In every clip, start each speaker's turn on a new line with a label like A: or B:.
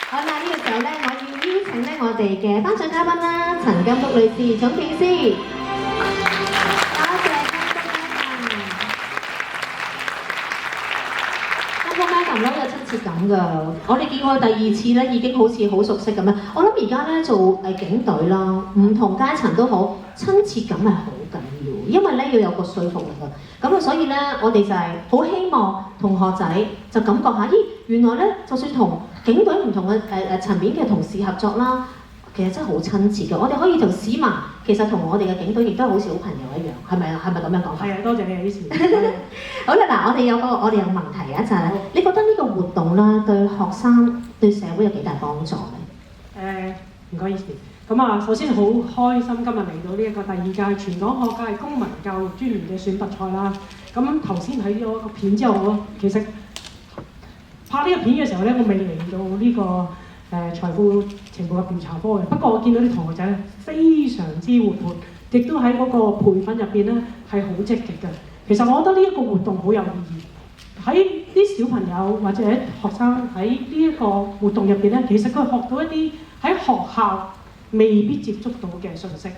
A: 好啦，呢個時候咧，我要邀請咧我哋嘅頒獎嘉賓啦，陳金福女士總警司，多謝金福 Madam 咧有親切感㗎，我哋見過第二次咧已經好似好熟悉咁樣。我諗而家咧做警隊啦，唔同階層都好，親切感係好緊要，因為咧要有個說服力㗎。咁啊，所以咧我哋就係好希望同學仔就感覺下，咦，原來咧就算同警隊唔同嘅層面嘅同事合作啦，其實真係好親切嘅。我哋可以同市民其實同我哋嘅警隊亦都係好似好朋友一樣，係咪啊？係咪咁樣講法？
B: 係啊，多謝你啊，於是。
A: 好啦，嗱，我哋有問題啊，就係你覺得呢個活動啦，對學生對社會有幾大幫助咧？
B: 唔該，於是。咁啊，首先好開心今日嚟到呢一個第二屆全港學界公民教育專員嘅選拔賽啦。咁頭先睇咗個片之後，我其實拍呢個片嘅時候咧，我未嚟到呢個財富情報及調查科嘅。不過我見到啲同學仔咧非常之活潑，亦都喺嗰個培訓入邊咧係好積極嘅。其實我覺得呢一個活動好有意義。喺啲小朋友或者學生喺呢一個活動入邊咧，其實佢學到一啲喺學校未必接觸到嘅信息，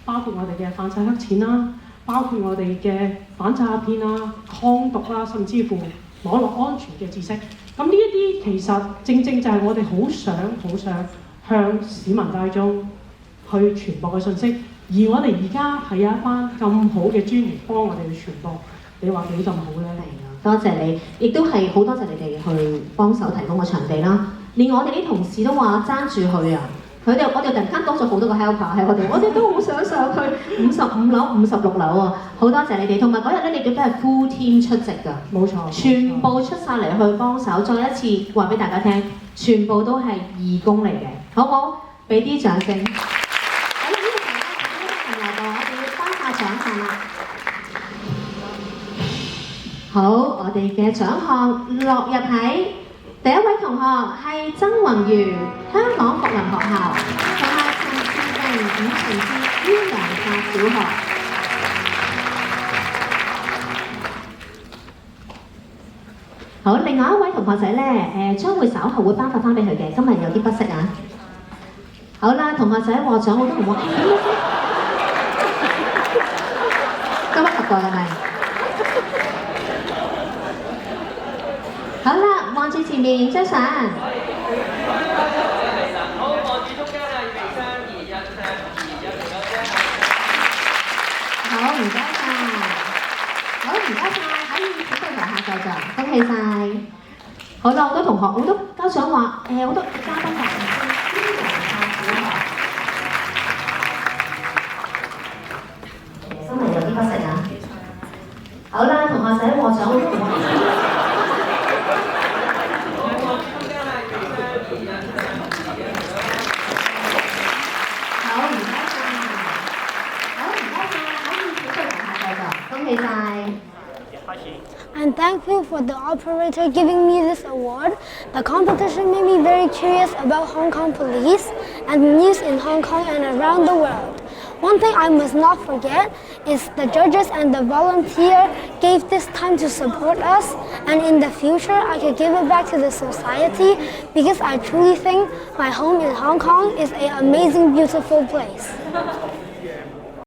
B: 包括我哋嘅反洗黑錢啦，包括我哋嘅反詐騙啦、抗毒啦，甚至乎網絡安全嘅知識。咁呢一啲其實正正就係我哋好想向市民大眾去傳播嘅信息。而我哋而家係有一班咁好嘅專員幫我哋去傳播，你話幾咁好咧？
A: 係啊，多謝你，亦都係好多謝你哋去幫手提供個場地啦。連我哋啲同事都話爭住去啊！我哋突然間多咗好多個 helper 喺我哋都好想上去55樓、56樓啊！好多謝你哋，同埋嗰日咧，你哋都係 full team 出席㗎，
B: 冇錯，
A: 全部出晒嚟去幫手。再一次話俾大家聽，全部都係義工嚟嘅，好唔好？俾啲掌聲。喺呢個時候咧，我哋要頒發獎項啦。好，我哋嘅獎項落入喺第一位同學係曾雲如，香港國民學校，同埋陳志定5層至於洋發小學。好，另外一位同學仔咧，將會稍後會頒發翻俾佢嘅，今日有啲不適啊。好啦，同學仔獲獎好多同學，急不及待係咪？好啦，望住前面張相。好，
C: 望住中間啊，3、2、1，
A: 好，唔該晒。好，唔該晒，可以準備台下就恭喜晒。好啦，好多同學，好多家長話，好多嘉賓話唔知於洋發小學，真係有啲不適啊。好啦，同學仔獲獎好多同學。
D: I'm thankful for the operator giving me this award. The competition made me very curious about Hong Kong police and the news in Hong Kong and around the world. One thing I must not forget is the judges and the volunteer gave this time to support us, and in the future I could give it back to the society because I truly think my home in Hong Kong is an amazing, beautiful place.